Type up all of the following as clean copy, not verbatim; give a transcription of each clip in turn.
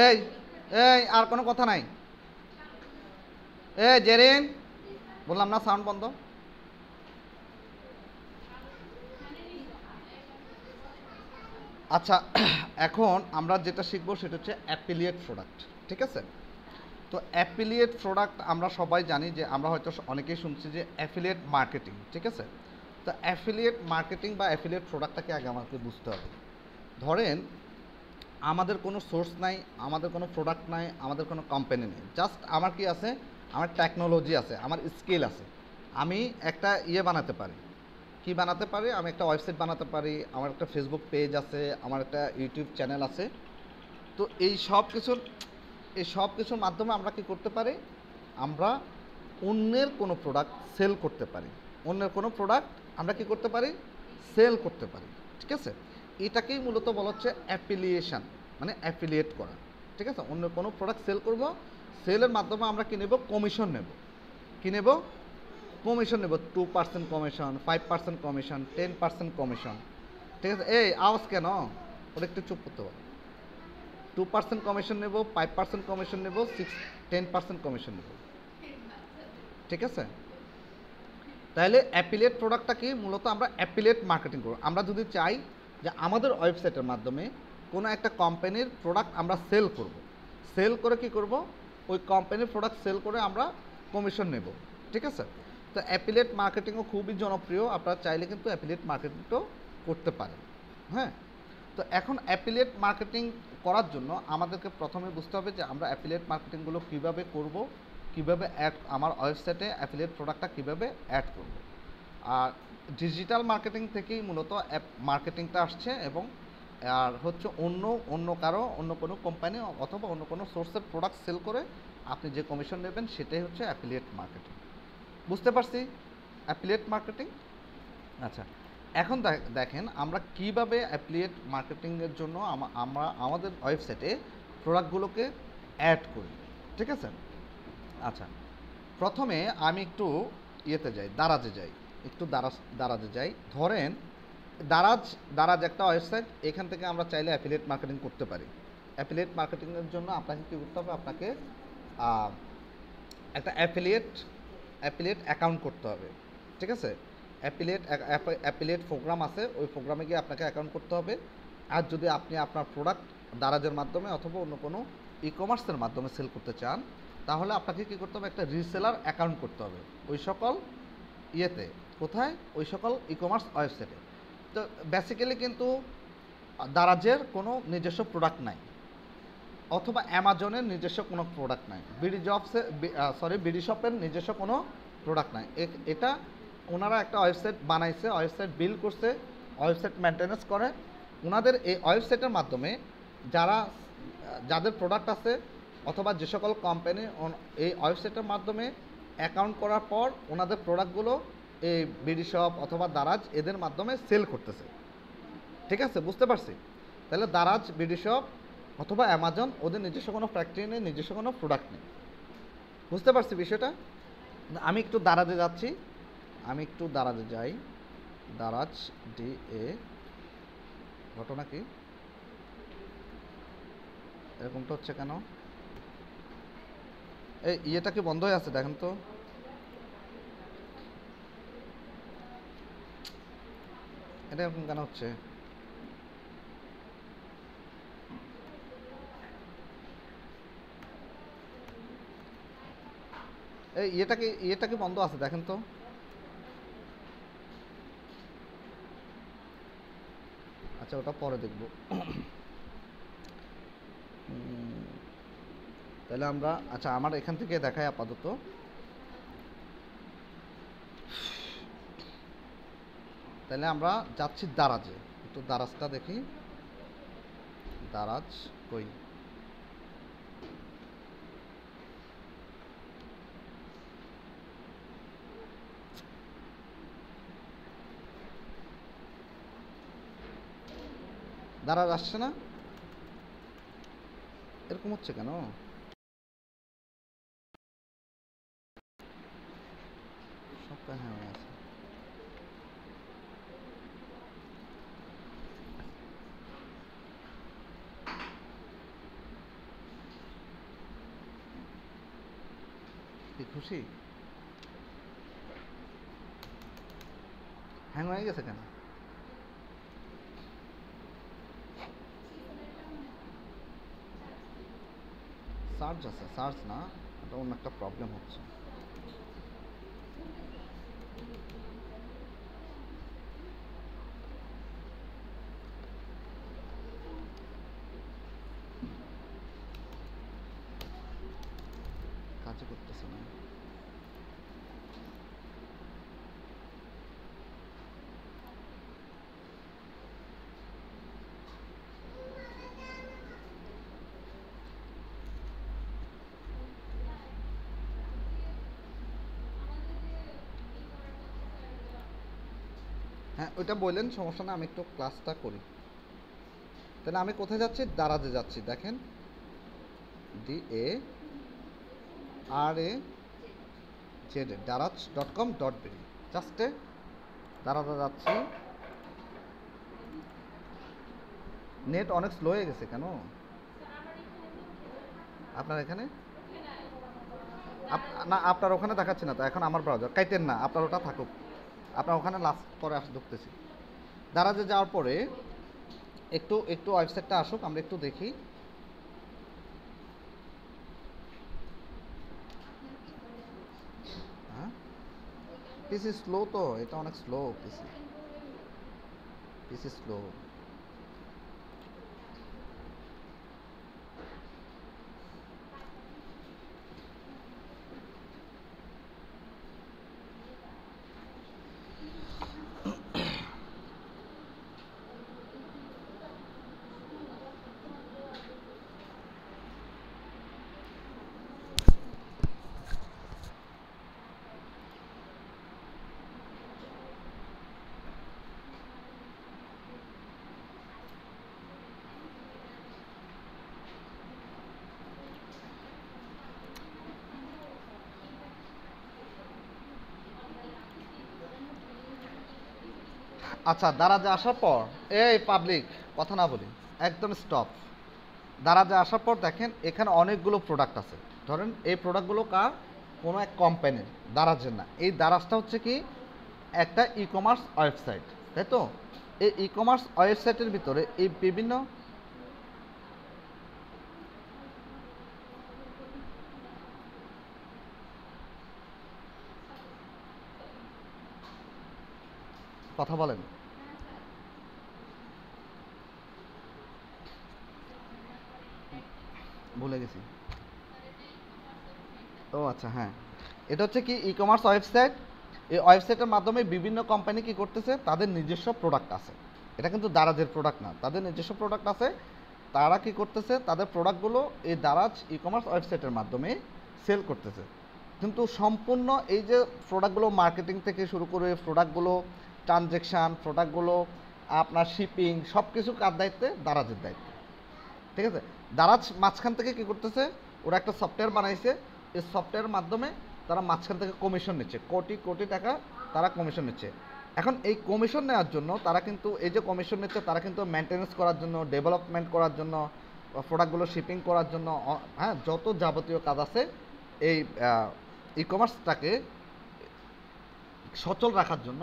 এই এই আর কোনো কথা নাই। জেরিন, বললাম না সাউন্ড বন্ধ। আচ্ছা, এখন আমরা যেটা শিখবো সেটা হচ্ছে অ্যাফিলিয়েট প্রোডাক্ট। ঠিক আছে? তো অ্যাফিলিয়েট প্রোডাক্ট আমরা সবাই জানি যে আমরা হয়তো অনেকেই শুনছি যে অ্যাফিলিয়েট মার্কেটিং। ঠিক আছে? তো অ্যাফিলিয়েট মার্কেটিং বা অ্যাফিলিয়েট প্রোডাক্টটাকে আগে আমাকে বুঝতে হবে। ধরেন আমাদের কোনো সোর্স নাই, আমাদের কোনো প্রোডাক্ট নাই, আমাদের কোনো কোম্পানি নেই, জাস্ট আমার কি আছে, আমার টেকনোলজি আছে, আমার স্কিল আছে। আমি একটা বানাতে পারি। কি বানাতে পারি? আমি একটা ওয়েবসাইট বানাতে পারি, আমার একটা ফেসবুক পেজ আছে, আমার একটা ইউটিউব চ্যানেল আছে। তো এই সব কিছুর মাধ্যমে আমরা কি করতে পারি? আমরা অন্যের কোনো প্রোডাক্ট সেল করতে পারি। অন্যের কোনো প্রোডাক্ট আমরা কি করতে পারি? সেল করতে পারি। ঠিক আছে? এটাকেই মূলত বলা হচ্ছে অ্যাফিলিয়েশন, মানে অ্যাফিলিয়েট করা। ঠিক আছে? অন্য কোনো প্রোডাক্ট সেল করব, সেলের মাধ্যমে আমরা কি নেব? কমিশন নেব। কি নেব? কমিশন নেব। 2% কমিশন, 5% কমিশন, 10% কমিশন। ঠিক আছে? এই আওয়াজ কেন? ওটা একটু চুপ করতে হবে। 2% কমিশন নেব, 5% কমিশন নেব, 10% কমিশন নেব। ঠিক আছে? তাহলে অ্যাফিলিয়েট প্রোডাক্টটা কি? মূলত আমরা অ্যাফিলিয়েট মার্কেটিং করব। আমরা যদি চাই যে আমাদের ওয়েবসাইটের মাধ্যমে কোনো একটা কোম্পানির প্রোডাক্ট আমরা সেল করব, সেল করে কি করব? ওই কোম্পানির প্রোডাক্ট সেল করে আমরা কমিশন নেব। ঠিক আছে? তো অ্যাফিলিয়েট মার্কেটিংও খুবই জনপ্রিয়। আপনারা চাইলে কিন্তু অ্যাফিলিয়েট মার্কেটিংটাও করতে পারেন। হ্যাঁ? তো এখন অ্যাফিলিয়েট মার্কেটিং করার জন্য আমাদেরকে প্রথমে বুঝতে হবে যে আমরা অ্যাফিলিয়েট মার্কেটিংগুলো কীভাবে করব, কীভাবে আমার ওয়েবসাইটে অ্যাফিলিয়েট প্রোডাক্টটা কীভাবে অ্যাড করব। আর ডিজিটাল মার্কেটিং থেকেই মূলত অ্যাপ মার্কেটিংটা আসছে, এবং আর হচ্ছে অন্য কোনো কোম্পানি অথবা অন্য কোনো সোর্সের প্রোডাক্ট সেল করে আপনি যে কমিশন নেবেন সেটাই হচ্ছে অ্যাফিলিয়েট মার্কেটিং। বুঝতে পারছি অ্যাফিলিয়েট মার্কেটিং? আচ্ছা, এখন দেখেন আমরা কিভাবে অ্যাফিলিয়েট মার্কেটিংয়ের জন্য আমরা আমাদের ওয়েবসাইটে প্রোডাক্টগুলোকে অ্যাড করি। ঠিক আছে? আচ্ছা, প্রথমে আমি একটু দারাজে যাই। একটু দারাজে যাই। ধরেন দারাজ একটা ওয়েবসাইট। এখান থেকে আমরা চাইলে অ্যাফিলিয়েট মার্কেটিং করতে পারি। অ্যাফিলিয়েট মার্কেটিংয়ের জন্য আপনাকে কী করতে হবে? আপনাকে একটা অ্যাফিলিয়েট অ্যাকাউন্ট করতে হবে। ঠিক আছে? অ্যাফিলিয়েট প্রোগ্রাম আছে, ওই প্রোগ্রামে গিয়ে আপনাকে অ্যাকাউন্ট করতে হবে। আর যদি আপনি আপনার প্রোডাক্ট দারাজের মাধ্যমে অথবা অন্য কোনো ই কমার্সের মাধ্যমে সেল করতে চান, তাহলে আপনাকে কী করতে হবে? একটা রিসেলার অ্যাকাউন্ট করতে হবে ওই সকল ইয়েতে। কোথায়? ওই সকল ই কমার্স ওয়েবসাইটে। তো বেসিক্যালি কিন্তু দারাজের কোনো নিজস্ব প্রোডাক্ট নাই, অথবা অ্যামাজনের নিজস্ব কোনো প্রোডাক্ট নাই, বিডি শপের নিজস্ব কোনো প্রোডাক্ট নাই। এটা ওনারা একটা ওয়েবসাইট বানাইছে, ওয়েবসাইট বিল্ড করছে, ওয়েবসাইট মেনটেন্যান্স করে। ওনাদের এই ওয়েবসাইটের মাধ্যমে যাদের প্রোডাক্ট আছে অথবা যে সকল কোম্পানি এই ওয়েবসাইটের মাধ্যমে অ্যাকাউন্ট করার পর ওনাদের প্রোডাক্টগুলো এই বিডি শপ অথবা দারাজ এদের মাধ্যমে সেল করতেছে। ঠিক আছে? বুঝতে পারছি। তাহলে দারাজ, বিডি শপ অথবা অ্যামাজন ওদের নিজস্ব কোনো ফ্যাক্টরি নেই, নিজস্ব কোনো প্রোডাক্ট নেই। বুঝতে পারছি বিষয়টা? আমি একটু দারাজে যাচ্ছি, আমি একটু দারাজে যাই। দারাজ DA, ঘটনা কি এরকমটা হচ্ছে কেন? এই ইয়েটা কি বন্ধ হয়ে আছে? দেখেন তো, এটা এরকম কেন হচ্ছে? এই ইয়েটা কি বন্ধ আছে? দেখেন তো। আচ্ছা, ওটা পরে দেখব। তাহলে আমরা, আচ্ছা আমার এখান থেকে দেখাই আপাতত। তাহলে আমরা যাচ্ছি দারাজে। একটু দারাজটা দেখি। দারাজ কই? দারাজ আসছে না, এরকম হচ্ছে কেন? সব হ্যাঁ হয়ে আছে। খুশি? হ্যাং হয়ে গেছে কেন? সার্চ আছে, সার্চ না, এটা অন্য একটা প্রবলেম হচ্ছে। কাজে করতেছে না। হ্যাঁ ওইটা বললেন, সমস্যা না, আমি একটু ক্লাসটা করি। তাহলে আমি কোথায় যাচ্ছি? দারাজে যাচ্ছি। দেখেন DARAZ, daraz.com.bd, জাস্টে দারাজে যাচ্ছি। নেট অনেক স্লো হয়ে গেছে কেন আপনার এখানে? না আপনার ওখানে দেখাচ্ছি না তো, এখন আমার ব্রাউজার কাইতেন না, আপনার ওটা থাকুক, আপনার ওখানে লাস্ট পরে ঢুকতেছি। দারাজে যাওয়ার পরে একটু একটু ওয়েবসাইটটা আসুক, আমরা একটু দেখি। হ্যাঁ পিসি স্লো তো, এটা অনেক স্লো, পিসি পিসি স্লো। আচ্ছা দারাজে আসার পর, এই পাবলিক কথা না বলি, একদম স্টপ। দারাজে আসার পর দেখেন এখানে অনেকগুলো প্রোডাক্ট আছে। ধরেন এই প্রোডাক্টগুলো কার? কোনো এক কোম্পানির, দারাজের না। এই দারাজটা হচ্ছে কি একটা ই কমার্স ওয়েবসাইট, তাই তো? এই ই কমার্স ওয়েবসাইটের ভিতরে এই বিভিন্ন কথা বলেন। ভুলে গেছি। ও আচ্ছা হ্যাঁ, এটা হচ্ছে কি ই কমার্স ওয়েবসাইট। এই ওয়েবসাইটের মাধ্যমে বিভিন্ন কোম্পানি কি করতেছে, তাদের নিজস্ব প্রোডাক্ট আছে। এটা কিন্তু দারাজের প্রোডাক্ট না, তাদের নিজস্ব প্রোডাক্ট আছে। তারা কি করতেছে, তাদের প্রোডাক্টগুলো এই দারাজ ই কমার্স ওয়েবসাইটের মাধ্যমে সেল করতেছে। কিন্তু সম্পূর্ণ এই যে প্রোডাক্টগুলো মার্কেটিং থেকে শুরু করে প্রোডাক্টগুলো ট্রানজ্যাকশান, প্রোডাক্টগুলো আপনার শিপিং, সব কিছু কার দায়িত্বে? দারাজের দায়িত্বে। ঠিক আছে? দারাজ মাঝখান থেকে কি করতেছে, ওরা একটা সফটওয়্যার বানাইছে। এই সফটওয়্যারের মাধ্যমে তারা মাঝখান থেকে কমিশন নিচ্ছে, কোটি কোটি টাকা তারা কমিশন নিচ্ছে। এখন এই কমিশন নেওয়ার জন্য তারা কিন্তু, এই যে কমিশন নিচ্ছে, তারা কিন্তু মেনটেন্যান্স করার জন্য, ডেভেলপমেন্ট করার জন্য, প্রোডাক্টগুলো শিপিং করার জন্য, হ্যাঁ যত যাবতীয় কাজ আছে এই ই কমার্সটাকে সচল রাখার জন্য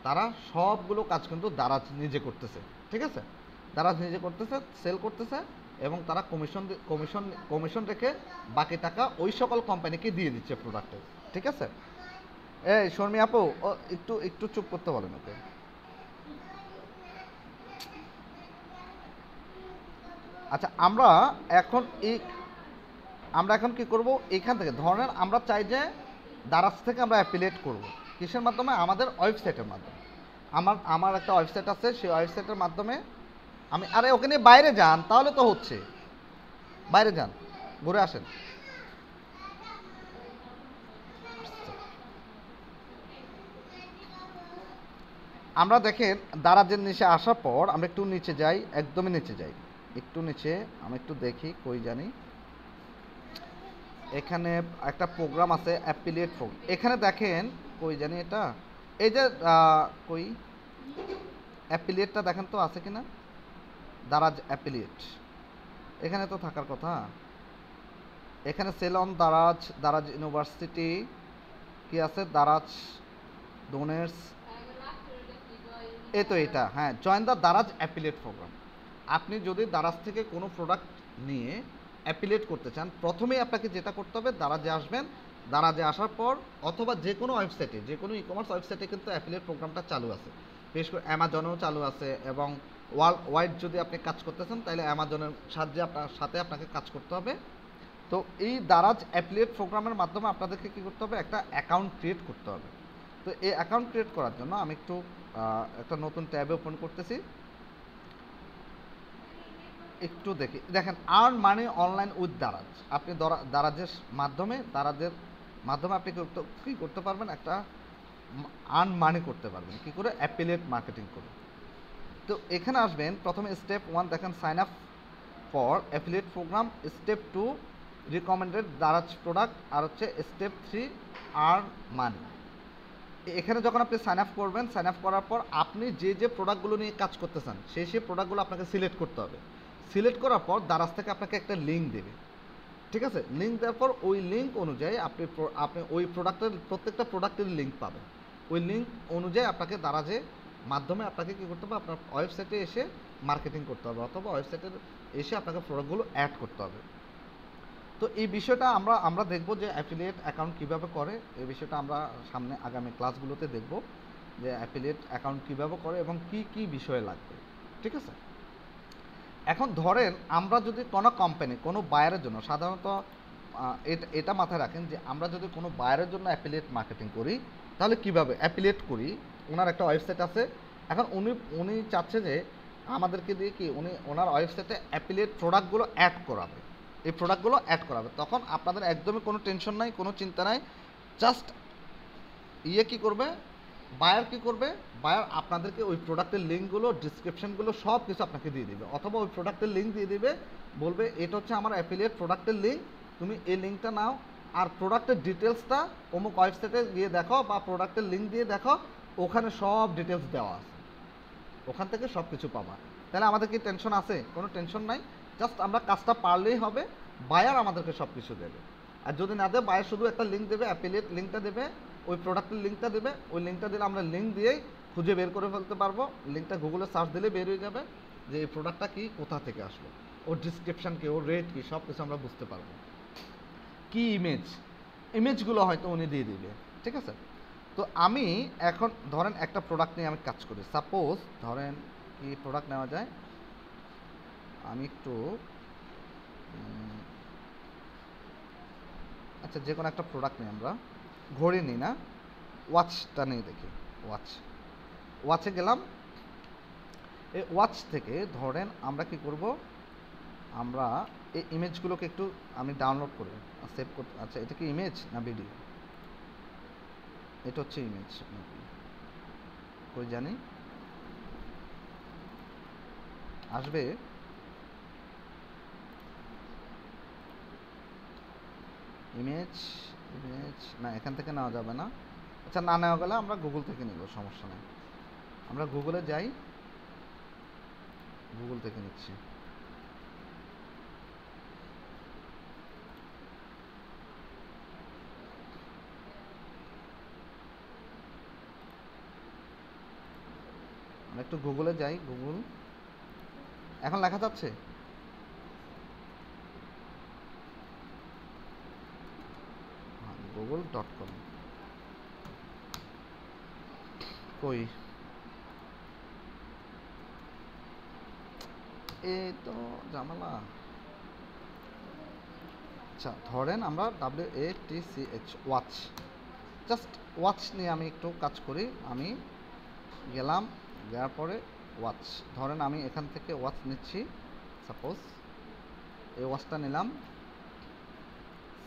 তারা সবগুলো কাজ কিন্তু দারাজ নিজে করতেছে। ঠিক আছে? দারাজ নিজে করতেছে, সেল করতেছে, এবং তারা কমিশন কমিশন কমিশন রেখে বাকি টাকা ওই সকল কোম্পানিকে দিয়ে দিচ্ছে প্রোডাক্টে। ঠিক আছে? এই শর্মি আপু, ও একটু একটু চুপ করতে বলেন ওকে। আচ্ছা এখন এই আমরা এখন কি করব, এখান থেকে ধরেন আমরা চাই যে দারাজ থেকে আমরা অ্যাফিলিয়েট করব। কিসের মাধ্যমে? আমাদের ওয়েবসাইটের মাধ্যমে। আমার আমার একটা ওয়েবসাইট আছে, সেই ওয়েবসাইটের মাধ্যমে আমি, আরে ওকে নিয়ে বাইরে যান তাহলে তো হচ্ছে, বাইরে যান, ঘুরে আসেন। আমরা দেখেন দারাজের নিচে আসার পর আমরা একটু নিচে যাই, একদমই নিচে যাই, একটু নিচে আমি একটু দেখি কই জানি। এখানে একটা প্রোগ্রাম আছে অ্যাফিলিয়েট প্রোগ্রাম, এখানে দেখেন কই জানি এটা, এই যে কই অ্যাফিলিয়েটটা দেখেন তো আছে কিনা, দারাজ অ্যাফিলিয়েট, এখানে তো থাকার কথা। এখানে sale on Daraz, Daraz university কি আছে, দারাজ ডোনেটস, এই তো এটা, হ্যাঁ, join the Daraz affiliate program. আপনি যদি দারাজ থেকে কোনো প্রোডাক্ট নিয়ে অ্যাফিলিয়েট করতে চান, প্রথমেই আপনাকে যেটা করতে হবে, দারাজে আসবেন। দারাজে আসার পর অথবা যে কোনো ওয়েবসাইটে, যে কোনো ই কমার্স ওয়েবসাইটে কিন্তু অ্যাফিলিয়েট প্রোগ্রামটা চালু আছে, বিশেষ করে অ্যামাজনেও চালু আছে। এবং ওয়ার্ল্ড ওয়াইড যদি আপনি কাজ করতে চান, তাহলে অ্যামাজনের সাথে আপনাকে কাজ করতে হবে। তো এই দারাজ অ্যাফিলিয়েট প্রোগ্রামের মাধ্যমে আপনাদেরকে কী করতে হবে, একটা অ্যাকাউন্ট ক্রিয়েট করতে হবে। তো এই অ্যাকাউন্ট ক্রিয়েট করার জন্য আমি একটু একটা নতুন ট্যাবে ওপেন করতেছি, একটু দেখেন earn money online with Daraz. আপনি দারাজের মাধ্যমে আপনি কী করতে পারবেন, একটা আর্ন মানি করতে পারবেন। কী করে? অ্যাফিলিয়েট মার্কেটিং করে। তো এখানে আসবেন, প্রথমে স্টেপ 1 দেখেন sign up for affiliate program, step 2 recommended Daraz product, আর হচ্ছে স্টেপ 3 আর্ন মানি। এখানে যখন আপনি সাইন আপ করবেন, সাইন আপ করার পর আপনি যে যে প্রোডাক্টগুলো নিয়ে কাজ করতে চান, সেই প্রোডাক্টগুলো আপনাকে সিলেক্ট করতে হবে। সিলেক্ট করার পর দারাজ থেকে আপনাকে একটা লিঙ্ক দেবে, ঠিক আছে? লিঙ্ক দেওয়ার পর ওই লিঙ্ক অনুযায়ী আপনি ওই প্রত্যেকটা প্রোডাক্টের লিঙ্ক পাবেন। ওই লিঙ্ক অনুযায়ী আপনাকে দারাজে মাধ্যমে আপনাকে কী করতে হবে, আপনার ওয়েবসাইটে এসে মার্কেটিং করতে হবে, অথবা ওয়েবসাইটে এসে আপনাকে প্রোডাক্টগুলো অ্যাড করতে হবে। তো এই বিষয়টা আমরা দেখব যে অ্যাফিলিয়েট অ্যাকাউন্ট কীভাবে করে। এই বিষয়টা আমরা সামনে আগামী ক্লাসগুলোতে দেখব যে অ্যাফিলিয়েট অ্যাকাউন্ট কীভাবে করে এবং কি কি বিষয়ে লাগবে, ঠিক আছে? এখন ধরেন আমরা যদি কোনো কোম্পানি কোনো বায়ারের জন্য, সাধারণত এটা মাথায় রাখেন যে আমরা যদি কোনো বায়ারের জন্য অ্যাফিলিয়েট মার্কেটিং করি, তাহলে কিভাবে অ্যাফিলিয়েট করি। ওনার একটা ওয়েবসাইট আছে, এখন উনি চাচ্ছে যে আমাদেরকে দিয়ে কি ওনার ওয়েবসাইটে অ্যাফিলিয়েট প্রোডাক্টগুলো অ্যাড করাবে, এই প্রোডাক্টগুলো অ্যাড করাবে। তখন আপনাদের একদমই কোনো টেনশন নাই, কোনো চিন্তা নাই। জাস্ট কী করবে, বায়ার কী করবে, বায়ার আপনাদেরকে ওই প্রোডাক্টের লিঙ্কগুলো, ডিসক্রিপশনগুলো সব কিছু আপনাকে দিয়ে দিবে, অথবা ওই প্রোডাক্টের লিঙ্ক দিয়ে দিবে, বলবে এটা হচ্ছে আমার অ্যাফিলিয়েট প্রোডাক্টের লিঙ্ক, তুমি এই লিঙ্কটা নাও, আর প্রোডাক্টের ডিটেলসটা অমুক ওয়েবসাইটে গিয়ে দেখো, বা প্রোডাক্টের লিঙ্ক দিয়ে দেখো, ওখানে সব ডিটেলস দেওয়া আছে, ওখান থেকে সব কিছু পাবা। তাহলে আমাদের কি টেনশন আছে? কোনো টেনশন নাই। জাস্ট আমরা কাজটা পারলেই হবে, বায়ার আমাদেরকে সব কিছু দেবে। আর যদি না দেয়, বায়ার শুধু একটা লিঙ্ক দেবে, অ্যাফিলিয়েট লিঙ্কটা দেবে, ওই প্রোডাক্টের লিঙ্কটা দেবে, ওই লিঙ্কটা দিলে আমরা লিঙ্ক দিয়েই খুঁজে বের করে ফেলতে পারবো। লিঙ্কটা গুগলে সার্চ দিলে বের হয়ে যাবে যে এই প্রোডাক্টটা কি, কোথা থেকে আসলো, ওর ডিসক্রিপশান কী, ওর রেট কী, সব কিছু আমরা বুঝতে পারবো। কি ইমেজগুলো হয়তো উনি দিয়ে দিবে, ঠিক আছে? তো আমি এখন ধরেন একটা প্রোডাক্ট নিয়ে আমি কাজ করি, সাপোজ ধরেন কি প্রোডাক্ট নেওয়া যায়, আমি একটু আচ্ছা যে কোনো একটা প্রোডাক্ট নিই, আমরা ঘড়ি নিই না, ওয়াচটা নিয়ে দেখি। ওয়াচে গেলাম, এই ওয়াচ থেকে ধরেন আমরা কি করব, আমরা এই ইমেজগুলোকে একটু আমি ডাউনলোড করে সেভ করতে। আচ্ছা এটা কি ইমেজ না ভিডিও? এটা হচ্ছে ইমেজ, কই জানি আসবে। ইমেজ না, এখান থেকে নেওয়া যাবে না। আচ্ছা না নেওয়া গেলে আমরা গুগল থেকে নিব, সমস্যা নেই। আমরা গুগলে যাই, গুগল থেকে নিচ্ছি। আমরা একটু গুগলে যাই, গুগল এখন লেখা যাচ্ছে, google.com। কই এই তো ঝামেলা। আচ্ছা ধরেন আমরা WATCH ওয়াচ, জাস্ট ওয়াচ নিয়ে আমি একটু কাজ করি। আমি গেলাম, যাওয়ার পরে ওয়াচ, ধরেন আমি এখান থেকে ওয়াচ নিচ্ছি, সাপোজ এই ওয়াচটা নিলাম,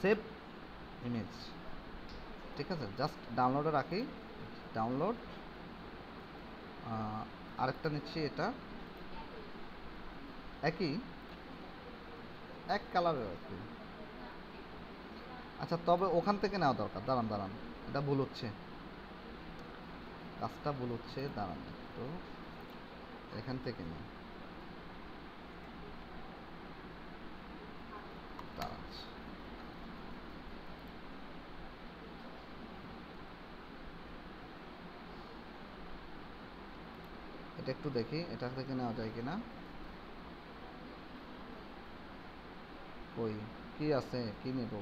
সেভ ইমেজ, ঠিক আছে? জাস্ট ডাউনলোডে রাখি, ডাউনলোড। আরেকটা নিচ্ছি, এটা এক কালারের আর কি। আচ্ছা তবে ওখান থেকে নেওয়া দরকার, দাঁড়ান এটা ভুল হচ্ছে, কাজটা ভুল হচ্ছে, দাঁড়ান তো এখান থেকে নিই, দাঁড়ান এটা একটু দেখি এটা থেকে নেওয়া যায় কিনা। কই কি আছে, কি নেব?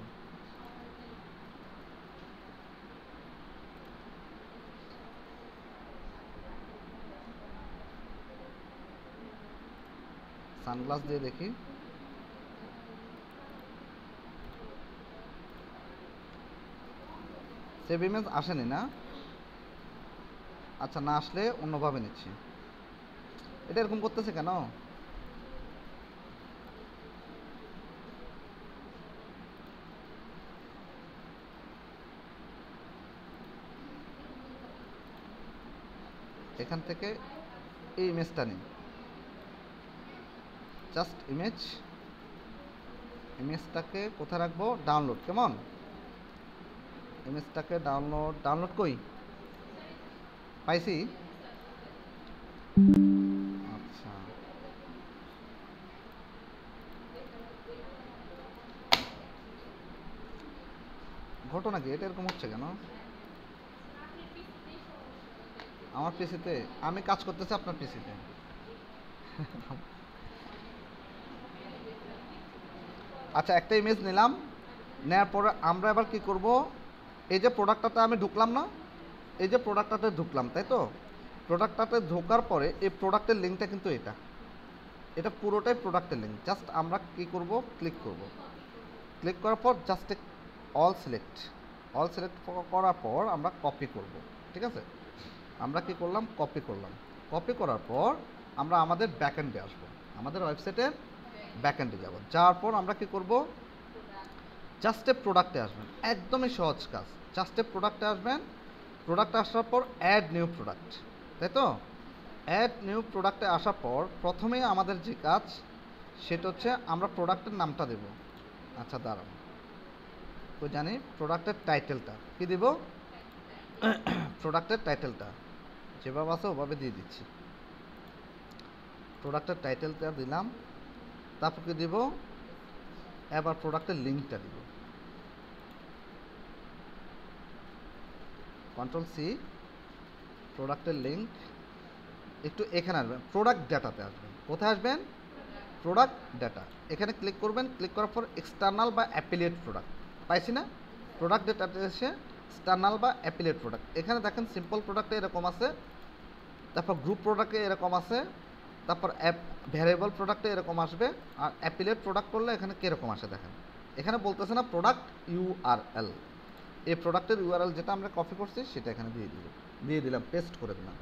সানগ্লাস দিয়ে দেখি। সেভ ইমেজ আসেনি না? আচ্ছা, না আসলে অন্যভাবে নিচ্ছি। এটা এরকম করতেছে কেন? এখান থেকে এই ইমেজটা নিই, জাস্ট ইমেজটাকে কোথায় রাখবো? ডাউনলোড। কেমন? ইমেজটাকে ডাউনলোড কই পাইছি। আচ্ছা, ঘটনা কি এটা এরকম হচ্ছে কেন? আমার পিসিতে আমি কাজ করতেছি, আপনার পিসিতে। আচ্ছা, একটা ইমেজ নিলাম, নেওয়ার পরে আমরা এবার কি করব? এই যে প্রোডাক্টটাতে আমি ঢুকলাম না, এই যে প্রোডাক্টটাতে ঢুকলাম, তাই তো? প্রোডাক্টটাতে ঢোকার পরে এই প্রোডাক্টের লিঙ্কটা কিন্তু এটা পুরোটাই প্রোডাক্টের লিঙ্ক। জাস্ট আমরা কি করব? ক্লিক করব। ক্লিক করার পর জাস্ট অল সিলেক্ট করার পর আমরা কপি করব। ঠিক আছে, আমরা কি করলাম? কপি করলাম। কপি করার পর আমরা আমাদের ব্যাকএন্ডে আসবো, আমাদের ওয়েবসাইটের ব্যাকএন্ডে যাব। যাওয়ার পর আমরা কি করব? জাস্ট এ প্রোডাক্টে আসবেন, একদমই সহজ কাজ। জাস্ট এ প্রোডাক্টে আসবেন, প্রোডাক্টে আসার পর অ্যাড নিউ প্রোডাক্ট, তাই তো? অ্যাড নিউ প্রোডাক্টে আসার পর প্রথমেই আমাদের যে কাজ সেটা হচ্ছে আমরা প্রোডাক্টের নামটা দেব। আচ্ছা দাঁড়ান, তো জানি প্রোডাক্টের টাইটেলটা কি দেব? প্রোডাক্টের টাইটেলটা যেভাবে আছে ওভাবে দিয়ে দিচ্ছি। প্রোডাক্টের টাইটেলটা দিলাম, তারপর কি দিব? এবার প্রোডাক্টের লিঙ্কটা দিব। কন্ট্রোল সি, প্রোডাক্টের লিঙ্ক। একটু এখানে আসবেন, প্রোডাক্ট ডাটাতে আসবেন। কোথায় আসবেন? Product data. এখানে ক্লিক করবেন। ক্লিক করার পর এক্সটার্নাল বা অ্যাফিলিয়েট প্রোডাক্ট পাইছি না? প্রোডাক্ট ডাটাতে এসে এক্সটার্নাল বা অ্যাফিলিয়েট প্রোডাক্ট, এখানে দেখেন সিম্পল প্রোডাক্টে এরকম আছে, তারপর গ্রুপ প্রোডাক্টে এরকম আছে, তারপর ভ্যারিয়েবল প্রোডাক্টে এরকম আসবে, আর অ্যাফিলিয়েট প্রোডাক্ট করলে এখানে কীরকম আসে দেখেন। এখানে বলতেছে না প্রোডাক্ট ইউআরএল, এই প্রোডাক্টের ইউআরএল যেটা আমরা কপি করছি সেটা এখানে দিয়ে দিলাম, পেস্ট করে দিলাম।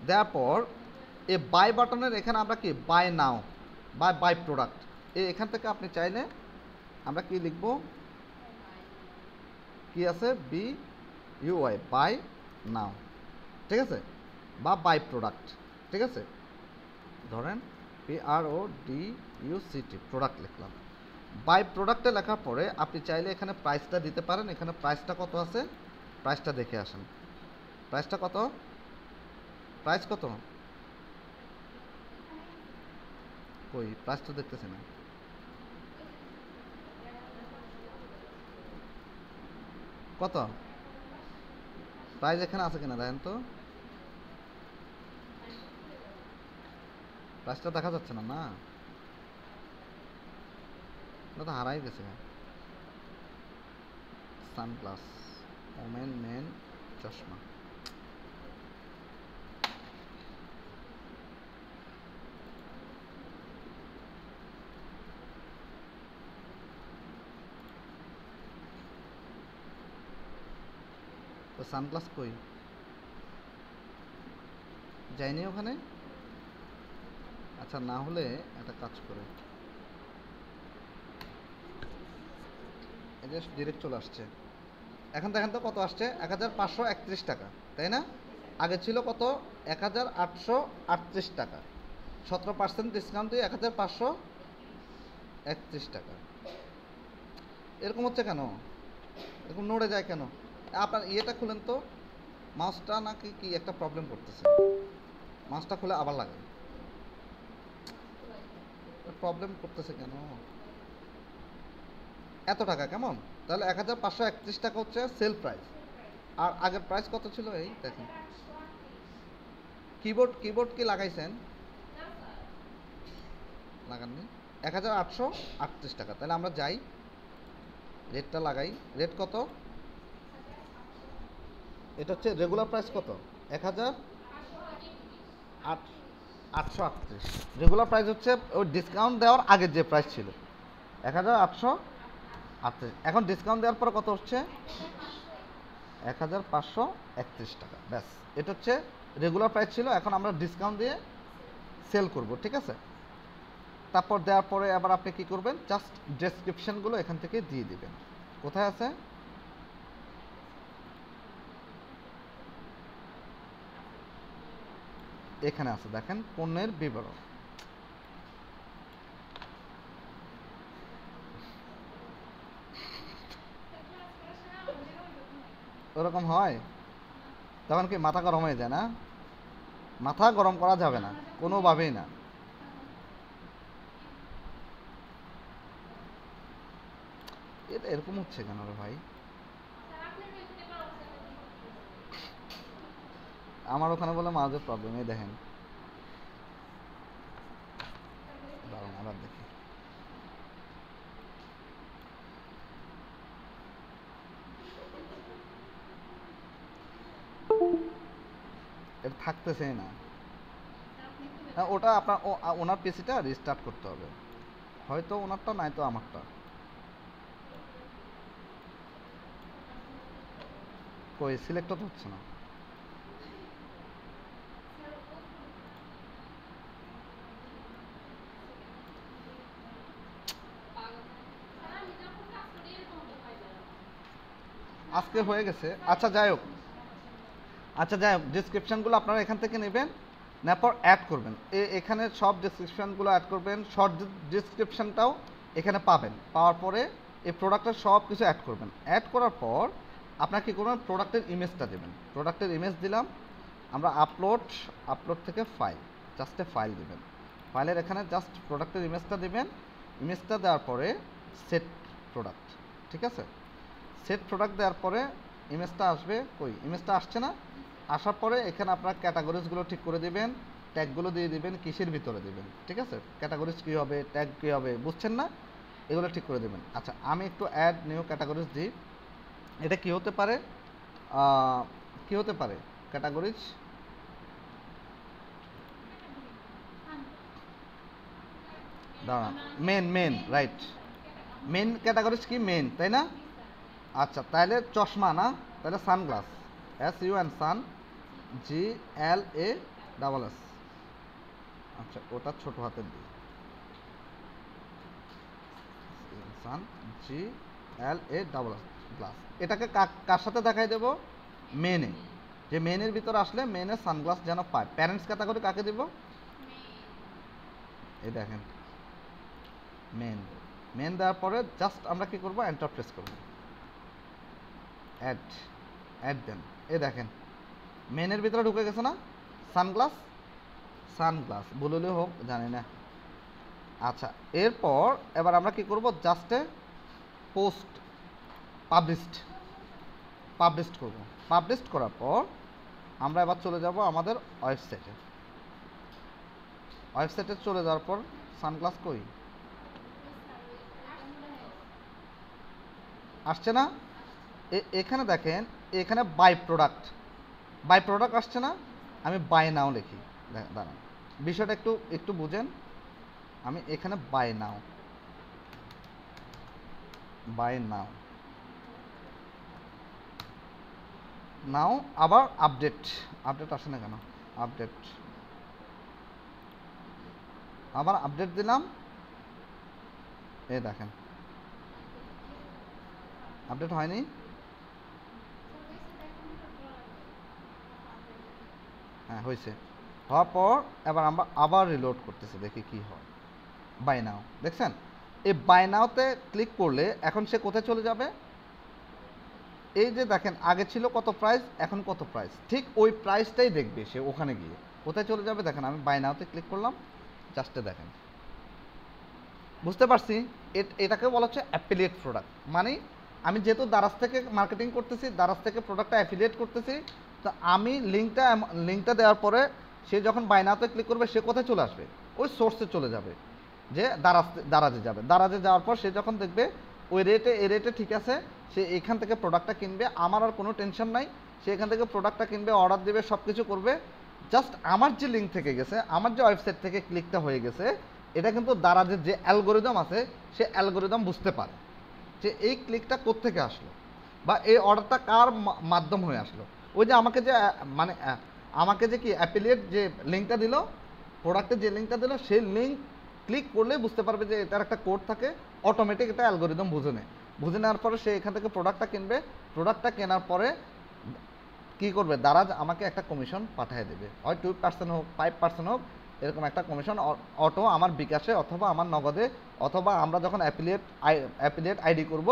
দেওয়ার পর এই বাই বাটনের এখানে আমরা কি বাই নাও বা বাই প্রোডাক্ট, এখান থেকে আপনি চাইলে আমরা কি লিখব? কি আছে? বি ইউআই, বাই নাও, ঠিক আছে? বা বাই প্রোডাক্ট, ঠিক আছে? ধরেন PRODUCT প্রোডাক্ট লিখলাম। বাই প্রোডাক্টে লেখার পরে আপনি চাইলে এখানে প্রাইসটা দিতে পারেন। এখানে প্রাইসটা কত আছে? প্রাইসটা দেখে আসেন। প্রাইসটা কত? প্রাইস কত? কই প্রাইসটা দেখতেছি না। কত প্রাইস এখানে আছে কিনা দেখেন তো। প্রাইসটা দেখা যাচ্ছে না, না এটা তো হারাই গেছে। সানগ্লাস, ওমেন মেন চশমা। তো সানগ্লাস কই? যাইনি ওখানে। আচ্ছা, না হলে একটা কাজ করে, এটা ডিরেক্ট চলে আসছে। এখন দেখেন তো কত আসছে? 1531 টাকা, তাই না? আগে ছিল কত? 1838 টাকা। 17% ডিসকাউন্ট দিয়ে 1531 টাকা। এরকম হচ্ছে কেন? এরকম নড়ে যায় কেন? আপনার ইয়েটা খুলেন তো, মাউসটা নাকি কি একটা প্রবলেম করতেছে। মাউসটা খুলে আবার লাগে, প্রবলেম করতেছে কেন? এত টাকা কেমন? তাহলে 1531 টাকা হচ্ছে সেল প্রাইস, আর আগের প্রাইস কত ছিল? এই দেখেন কিবোর্ড কি লাগাইছেন? লাগাননি। 1838 টাকা। তাহলে আমরা যাই, রেটটা লাগাই। রেট কত? এটা হচ্ছে রেগুলার প্রাইস কত? 1838। রেগুলার প্রাইস হচ্ছে ওই ডিসকাউন্ট দেওয়ার আগের যে প্রাইস ছিল 1838। এখন ডিসকাউন্ট দেওয়ার পর কত হচ্ছে? 1531 টাকা। ব্যাস, এটা হচ্ছে রেগুলার প্রাইস ছিল, এখন আমরা ডিসকাউন্ট দিয়ে সেল করব, ঠিক আছে? তারপর দেওয়ার পরে আবার আপনি কি করবেন, জাস্ট ডেসক্রিপশনগুলো এখান থেকে দিয়ে দিবেন। কোথায় আছে? এখানে আছে, দেখেন পণ্যের বিবরণ। ওরকম হয় তখন কি মাথা গরম হয়ে যায় না? মাথা গরম করা যাবে না কোনোভাবেই না। এটা এরকম হচ্ছে কেন রে ভাই? আমার ওখানে বলে মাঝে প্রবলেম। এই দেখেন, দাঁড়ান আবার দেখি। এটা থাকতেছে না। হ্যাঁ, ওটা আপনার ওনার পিসিটা রিস্টার্ট করতে হবে, হয়তো ওনারটা নাই তো আমারটা। কই সিলেক্ট তো হচ্ছে না। আজকে হয়ে গেছে। আচ্ছা যাই হোক, ডিসক্রিপশনগুলো আপনারা এখান থেকে নেবেন, নেওয়ার পর অ্যাড করবেন। এখানে সব ডিসক্রিপশনগুলো অ্যাড করবেন, শর্ট ডিসক্রিপশনটাও এখানে পাবেন। পাওয়ার পরে এই প্রোডাক্টের সব কিছু অ্যাড করবেন। অ্যাড করার পর আপনার কী করবেন, প্রোডাক্টের ইমেজটা দেবেন। প্রোডাক্টের ইমেজ দিলাম আমরা, আপলোড থেকে ফাইল, জাস্ট এ ফাইল দেবেন। ফাইলের এখানে জাস্ট প্রোডাক্টের ইমেজটা দেবেন। ইমেজটা দেওয়ার পরে সেট প্রোডাক্ট, ঠিক আছে? সেট প্রোডাক্ট দেওয়ার পরে ইমেজটা আসবে। কই ইমেজটা আসছে না? আসার পরে এখানে আপনার ক্যাটাগরিজগুলো ঠিক করে দিবেন, ট্যাগগুলো দিয়ে দিবেন, কিসের ভিতরে দিবেন, ঠিক আছে? ক্যাটাগরিজ কী হবে, ট্যাগ কী হবে, বুঝছেন না? এগুলো ঠিক করে দেবেন। আচ্ছা, আমি একটু অ্যাড নিউ ক্যাটাগরিজ দিই। এটা কি হতে পারে, কি হতে পারে ক্যাটাগরিজ? দাঁড়ান, মেন রাইট, মেন ক্যাটাগরিজ কি? মেন, তাই না? আচ্ছা, তাহলে চশমা না, তাহলে সানগ্লাস, SUN সান, GLASS। আচ্ছা, ওটা ছোট হাতের দিই, সান GLASS গ্লাস। এটাকে কার সাথে দেখাই দেব? মেনে। যে মেনের ভিতরে আসলে মেনের সানগ্লাস যেন পায়। প্যারেন্টস ক্যাটাগরি কাকে দেব? এই দেখেন মেন দেওয়ার পরে জাস্ট আমরা কি করব, এন্টার প্রেস করব। অ্যাড দেন। এই দেখেন মেনের ভিতরে ঢুকে গেছে না সানগ্লাস বললে হোক, জানি না। আচ্ছা, এরপর এবার আমরা কি করব, জাস্টে পোস্ট পাবলিশড করব। পাবলিশড করার পর আমরা এবার চলে যাব আমাদের ওয়েবসাইটে চলে যাওয়ার পর সানগ্লাস কই আসছে না? এখানে দেখেন, এখানে বাই প্রোডাক্ট আসছে না? আমি বাই নাও লিখি, দাঁড়ান বিষয়টা একটু বুঝেন। আমি এখানে বাই নাও আবার আপডেট আসে না কেন? আবার আপডেট দিলাম। এই দেখেন আপডেট হয়নি। হ্যাঁ হয়েছে। হওয়ার পর এবার আমরা আবার রিলোড করতেছি, দেখি কি হয়। বাই নাও, দেখছেন? এই বাই নাওতে ক্লিক করলে এখন সে কোথায় চলে যাবে? এই যে দেখেন আগে ছিল কত প্রাইস, এখন কত প্রাইস, ঠিক ওই প্রাইসটাই দেখবে সে। ওখানে গিয়ে কোথায় চলে যাবে দেখেন, আমি বাই নাওতে ক্লিক করলাম, জাস্টে দেখেন। বুঝতে পারছি? এটাকে বলা হচ্ছে অ্যাফিলিয়েট প্রোডাক্ট। মানে আমি যেহেতু দারাজ থেকে মার্কেটিং করতেছি, দারাজ থেকে প্রোডাক্টটা অ্যাফিলিয়েট করতেছি, তো আমি লিঙ্কটা দেওয়ার পরে সে যখন বাই নাওতে ক্লিক করবে সে কোথায় চলে আসবে, ওই সোর্সে চলে যাবে, যে দারাজে যাবে। দারাজে যাওয়ার পর সে যখন দেখবে ওই রেটে এ রেটে ঠিক আছে, সে এখান থেকে প্রোডাক্টটা কিনবে, আমার আর কোনো টেনশন নাই। সে এখান থেকে প্রোডাক্টটা কিনবে, অর্ডার দেবে, সব কিছু করবে। জাস্ট আমার যে লিঙ্ক থেকে গেছে, আমার যে ওয়েবসাইট থেকে ক্লিকটা হয়ে গেছে, এটা কিন্তু দারাজের যে অ্যালগোরিদম আছে সে অ্যালগোরিদম বুঝতে পারে যে এই ক্লিকটা কোত্থেকে আসলো বা এই অর্ডারটা কার মাধ্যম হয়ে আসলো। ওই যে আমাকে যে মানে আমাকে যে কি অ্যাফিলিয়েট যে লিঙ্কটা দিল, প্রোডাক্টের যে লিঙ্কটা দিল, সেই লিঙ্ক ক্লিক করলেই বুঝতে পারবে যে এটার একটা কোড থাকে, অটোমেটিক এটা অ্যালগোরিদম বুঝে নেয়। বুঝে নেওয়ার পরে সে এখান থেকে প্রোডাক্টটা কিনবে। প্রোডাক্টটা কেনার পরে কী করবে, দারাজ আমাকে একটা কমিশন পাঠিয়ে দেবে, হয় 2% হোক 5% হোক, এরকম একটা কমিশন অটো আমার বিকাশে অথবা আমার নগদে, অথবা আমরা যখন অ্যাফিলিয়েট আইডি করব,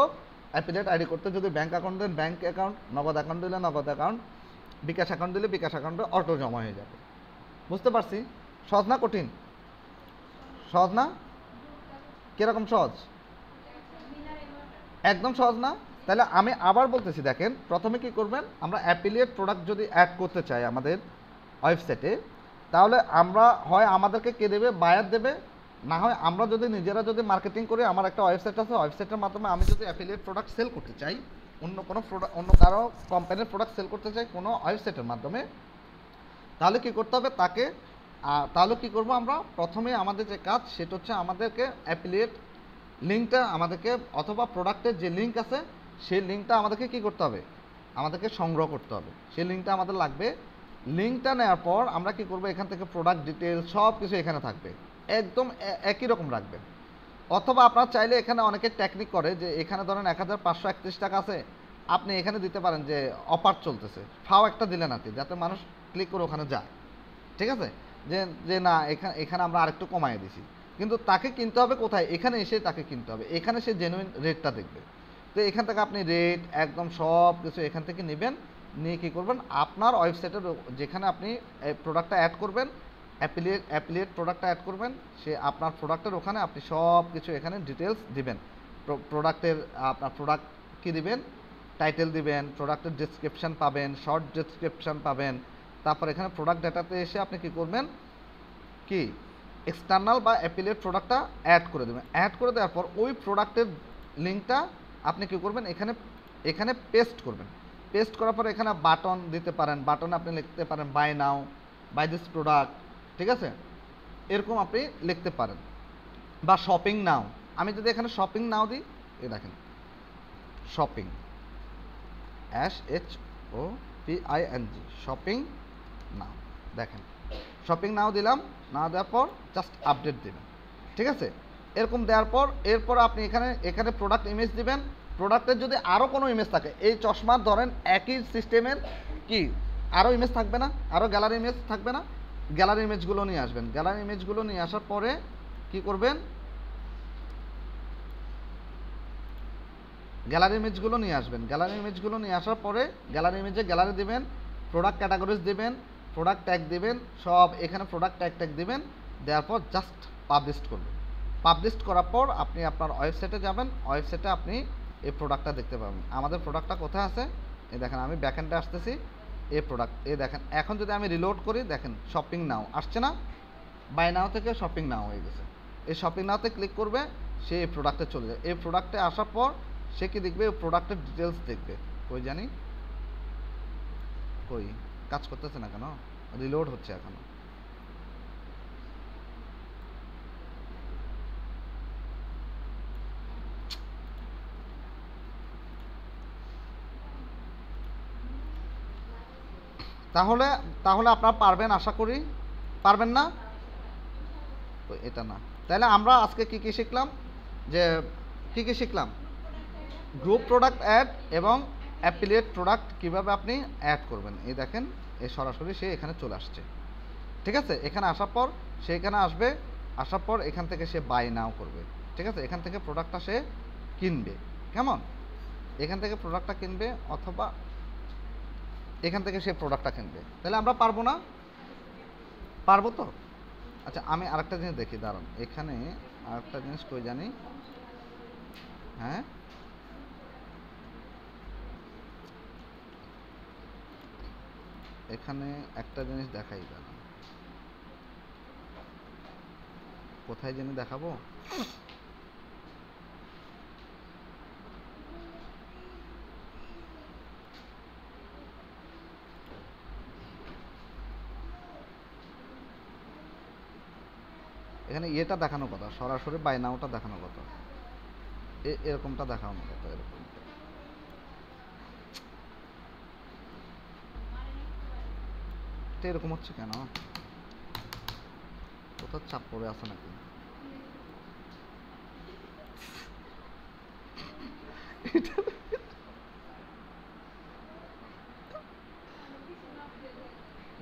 অ্যাফিলিয়েট আইডি করতে যদি ব্যাঙ্ক অ্যাকাউন্ট দেন ব্যাঙ্ক অ্যাকাউন্ট, নগদ অ্যাকাউন্ট দিলে নগদ অ্যাকাউন্ট, বিকাশ অ্যাকাউন্ট দিলে বিকাশ অ্যাকাউন্টে অটো জমা হয়ে যাবে। বুঝতে পারছি? সহজ না কঠিন? সহজ না? কীরকম সহজ? একদম সহজ না? তাহলে আমি আবার বলতেছি, দেখেন প্রথমে কি করবেন, আমরা অ্যাফিলিয়েট প্রোডাক্ট যদি অ্যাড করতে চাই আমাদের ওয়েবসাইটে, তাহলে আমরা হয় আমাদেরকে কে দেবে, বায়ার দেবে, না হয় আমরা যদি নিজেরা যদি মার্কেটিং করি। আমার একটা ওয়েবসাইট আছে, ওয়েবসাইটের মাধ্যমে আমি যদি অ্যাফিলিয়েট প্রোডাক্ট সেল করতে চাই, অন্য কোনো প্রোডাক্ট, অন্য কারো কোম্পানির প্রোডাক্ট সেল করতে চাই কোনো ওয়েবসাইটের মাধ্যমে, তাহলে কি করতে হবে তাকে, তাহলে কি করব আমরা, প্রথমে আমাদের যে কাজ সেটা হচ্ছে আমাদেরকে অ্যাফিলিয়েট লিঙ্কটা আমাদেরকে, অথবা প্রোডাক্টের যে লিঙ্ক আছে সেই লিঙ্কটা আমাদেরকে কি করতে হবে, আমাদেরকে সংগ্রহ করতে হবে। সেই লিঙ্কটা আমাদের লাগবে। লিঙ্কটা নেওয়ার পর আমরা কি করব, এখান থেকে প্রোডাক্ট ডিটেল সব কিছু এখানে থাকবে, একদম একই রকম রাখবে। অথবা আপনারা চাইলে এখানে অনেকে টেকনিক করে যে এখানে ধরেন 1531 টাকা আছে, আপনি এখানে দিতে পারেন যে অফার চলতেছে, ফাও একটা দিলেন আর কি, যাতে মানুষ ক্লিক করে ওখানে যায়। ঠিক আছে, যে যে না এখানে আমরা আরেকটু কমাই দিছি, কিন্তু তাকে কিনতে হবে কোথায়, এখানে এসে তাকে কিনতে হবে, এখানে সে জেনুইন রেটটা দেখবে। তো এখান থেকে আপনি রেট একদম সব কিছু এখান থেকে নেবেন, নিয়ে কী করবেন, আপনার ওয়েবসাইটের যেখানে আপনি প্রোডাক্টটা অ্যাড করবেন, অ্যাফিলিয়েট প্রোডাক্টটা অ্যাড করবেন, সে আপনার প্রোডাক্টের ওখানে আপনি সব কিছু এখানে ডিটেলস দিবেন। প্রোডাক্টের আপনার প্রোডাক্ট কী দিবেন, টাইটেল দিবেন, প্রোডাক্টের ডেসক্রিপশান পাবেন, শর্ট ডেসক্রিপশান পাবেন। তারপর এখানে প্রোডাক্ট ডাটাতে এসে আপনি কী করবেন, কি এক্সটার্নাল বা অ্যাফিলিয়েট প্রোডাক্টটা অ্যাড করে দেবেন। অ্যাড করে দেওয়ার পর ওই প্রোডাক্টের লিঙ্কটা আপনি কী করবেন, এখানে পেস্ট করবেন। পেস্ট করার পর এখানে বাটন দিতে পারেন, বাটনে আপনি লিখতে পারেন buy now, buy this product, ঠিক আছে, এরকম আপনি লিখতে পারেন। বা শপিং নাও, আমি যদি এখানে শপিং নাও দিই, এই দেখেন শপিং, SHOPING, শপিং নাও, দেখেন শপিং নাও দিলাম। না দেওয়ার পর জাস্ট আপডেট দেবেন, ঠিক আছে। এরকম দেওয়ার পর এরপর আপনি এখানে প্রোডাক্ট ইমেজ দিবেন। প্রোডাক্টের যদি আরও কোনো ইমেজ থাকে, এই চশমার ধরেন একই সিস্টেমের কি আরও ইমেজ থাকবে না, আরও গ্যালারি ইমেজ থাকবে না, গ্যালারি ইমেজগুলো নিয়ে আসবেন। গ্যালারি ইমেজগুলো নিয়ে আসার পরে কি করবেন, গ্যালারি ইমেজগুলো নিয়ে আসবেন। গ্যালারি ইমেজগুলো নিয়ে আসার পরে গ্যালারি ইমেজে গ্যালারি দিবেন, প্রোডাক্ট ক্যাটাগরিজ দিবেন, প্রোডাক্ট ট্যাগ দিবেন, সব এখানে প্রোডাক্ট ট্যাগ দিবেন। দেওয়ার পর জাস্ট পাবলিশ করবেন। পাবলিশ করার পর আপনি আপনার ওয়েবসাইটে যাবেন, ওয়েবসাইটে আপনি এই প্রোডাক্টটা দেখতে পাবেন। আমাদের প্রোডাক্টটা কোথায় আছে, এই দেখেন আমি ব্যাকএন্ডে আসতেছি, এই প্রোডাক্ট এই দেখেন। এখন যদি আমি রিলোড করি, দেখেন শপিং নাও আসছে না, বাই নাও থেকে শপিং নাও হয়ে গেছে। এই শপিং নাওতে ক্লিক করবে, সে এই প্রোডাক্টে চলে যায়। এই প্রোডাক্টে আসার পর সে কি দেখবে, প্রোডাক্টের ডিটেলস দেখবে। কই জানি, কই কাজ করতেছে না কেন, রিলোড হচ্ছে এখনো। তাহলে তাহলে আপনারা পারবেন, আশা করি। পারবেন না? তো এটা না, তাহলে আমরা আজকে কি কি শিখলাম, যে কি কি শিখলাম, গ্রুপ প্রোডাক্ট অ্যাড এবং অ্যাফিলিয়েট প্রোডাক্ট কিভাবে আপনি অ্যাড করবেন। এই দেখেন এই সরাসরি সে এখানে চলে আসছে, ঠিক আছে। এখানে আসার পর সে এখানে আসবে, আসার পর এখান থেকে সে বাই নাও করবে, ঠিক আছে। এখান থেকে প্রোডাক্টটা সে কিনবে, কেমন, এখান থেকে প্রোডাক্টটা কিনবে, অথবা এখান থেকে সে প্রোডাক্টটা কিনবে। তাহলে আমরা পারবো না? পারবো তো। আচ্ছা আমি আরেকটা জিনিস দেখি, দাঁড়ান, এখানে আরেকটা জিনিস কই জানি, হ্যাঁ এখানে একটা জিনিস দেখাই, দাঁড়ান, কোথায় জেনে দেখাবো? এখানে ইয়েটা দেখানো কথা, সরাসরি বাই নাওটা দেখানো কথা, এরকমটা দেখানো কথা, এরকম। এরকম হচ্ছে কেন? কোথাও চাপ পড়ে আছে নাকি?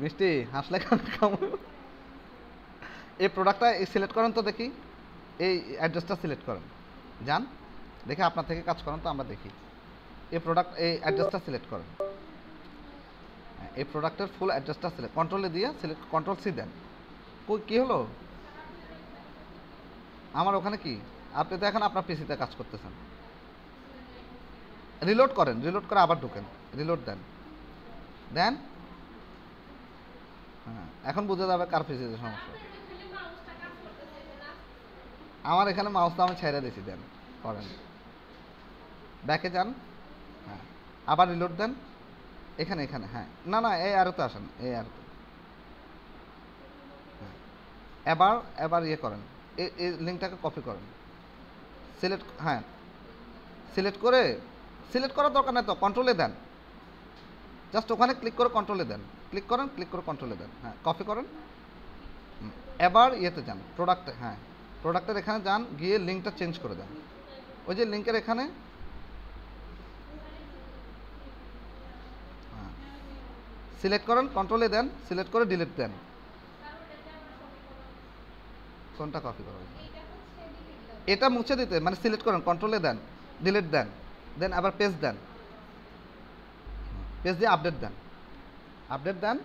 মিষ্টি হাসলে কেমন? এই প্রোডাক্টটা সিলেক্ট করেন তো দেখি, এই অ্যাড্রেসটা সিলেক্ট করেন, যান দেখে আপনার থেকে কাজ করেন তো আমরা দেখি। এই প্রোডাক্ট এই অ্যাড্রেসটা সিলেক্ট করেন, এই প্রোডাক্টের ফুল অ্যাড্রেসটা সিলেক্ট, কন্ট্রোলে দিয়ে সিলেক্ট, কন্ট্রোল সি দেন। কী হলো আমার ওখানে? কি আপনি তো এখন আপনার পিসিতে কাজ করতেছেন। রিলোড করেন, রিলোড করে আবার ঢুকেন, রিলোড দেন, দেন। হ্যাঁ, এখন বুঝে যাবে কার পিসিতে সমস্যা। আমার এখানে মাউসটা আমি ছেড়ে দিয়েছি, দেন করেন, ব্যাকে যান, হ্যাঁ আবার রিলোড দেন, এখানে এখানে, হ্যাঁ না না এই আরোতে আসেন, এই আরোতে, হ্যাঁ এবার এবার ইয়ে করেন, এই লিঙ্কটাকে কপি করেন, সিলেক্ট, হ্যাঁ সিলেক্ট করে, সিলেক্ট করার দরকার নেই তো, কন্ট্রোলে দেন, জাস্ট ওখানে ক্লিক করে কন্ট্রোলে দেন, ক্লিক করেন, ক্লিক করে কন্ট্রোলে দেন, হ্যাঁ কপি করেন। এবার ইয়েতে যান, প্রোডাক্টে, হ্যাঁ প্রোডাক্টের এখানে যান, গিয়ে লিঙ্কটা চেঞ্জ করে দেন, ওই যে লিঙ্কের এখানে, হ্যাঁ সিলেক্ট করেন, কন্ট্রোলে দেন, সিলেক্ট করে ডিলিট দেন। কোনটা কপি করা? এটা মুছে দিতে মানে সিলেক্ট করেন, কন্ট্রোলে দেন, ডিলিট দেন, দেন আবার পেজ দেন, পেজ দিয়ে আপডেট দেন, আপডেট দেন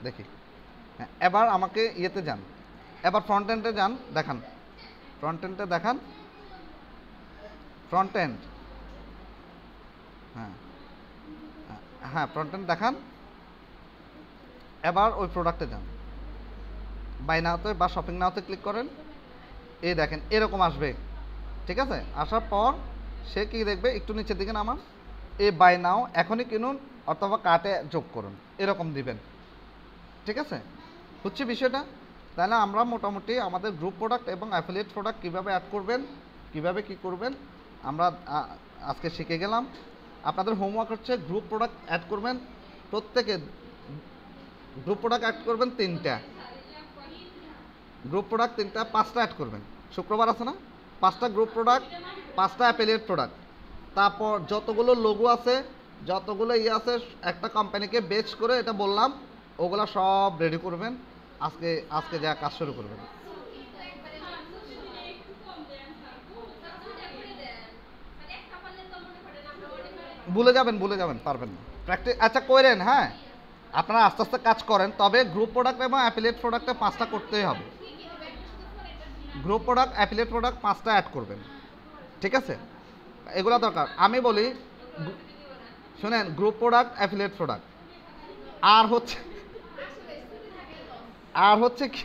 দেখি। হ্যাঁ এবার আমাকে ইয়েতে যান, এবার ফ্রন্ট এন্ডে যান, দেখান, ফ্রন্ট এন্ডে দেখান, ফ্রন্ট এন্ড, হ্যাঁ হ্যাঁ ফ্রন্ট এন্ড দেখান। এবার ওই প্রোডাক্টে যান, বাই নাওতে বা শপিং নাওতে ক্লিক করেন, এই দেখেন এরকম আসবে, ঠিক আছে? আসার পর সে কি দেখবে, একটু নিচের দিকে নামান, এই বাই নাও এখনই কিনুন অথবা কার্টে যোগ করুন, এরকম দিবেন, ঠিক আছে? হচ্ছে বিষয়টা। তাহলে আমরা মোটামুটি আমাদের গ্রুপ প্রোডাক্ট এবং অ্যাফিলিয়েট প্রোডাক্ট কীভাবে অ্যাড করবেন, কীভাবে কী করবেন আমরা আজকে শিখে গেলাম। আপনাদের হোমওয়ার্ক হচ্ছে গ্রুপ প্রোডাক্ট অ্যাড করবেন, প্রত্যেকে গ্রুপ প্রোডাক্ট অ্যাড করবেন 3টা, গ্রুপ প্রোডাক্ট 3টা, 5টা অ্যাড করবেন, শুক্রবার আছে না, 5টা গ্রুপ প্রোডাক্ট, 5টা অ্যাফিলিয়েট প্রোডাক্ট, তারপর যতগুলো লোগো আছে, যতগুলো ইয়ে আছে, একটা কোম্পানিকে বেচ করে এটা বললাম, ওগুলো সব রেডি করবেন, আজকে আজকে যা কাজ শুরু করবেন। ভুলে যাবেন, পারবেন না, প্র্যাকটিস আচ্ছা করেন, হ্যাঁ আপনারা আস্তে আস্তে কাজ করেন, তবে গ্রুপ প্রোডাক্ট এবং অ্যাফিলিয়েট প্রোডাক্টে 5টা করতেই হবে। গ্রুপ প্রোডাক্ট, অ্যাফিলিয়েট প্রোডাক্ট 5টা অ্যাড করবেন, ঠিক আছে? এগুলো দরকার। আমি বলি শুনেন, গ্রুপ প্রোডাক্ট, অ্যাফিলিয়েট প্রোডাক্ট, আর হচ্ছে কি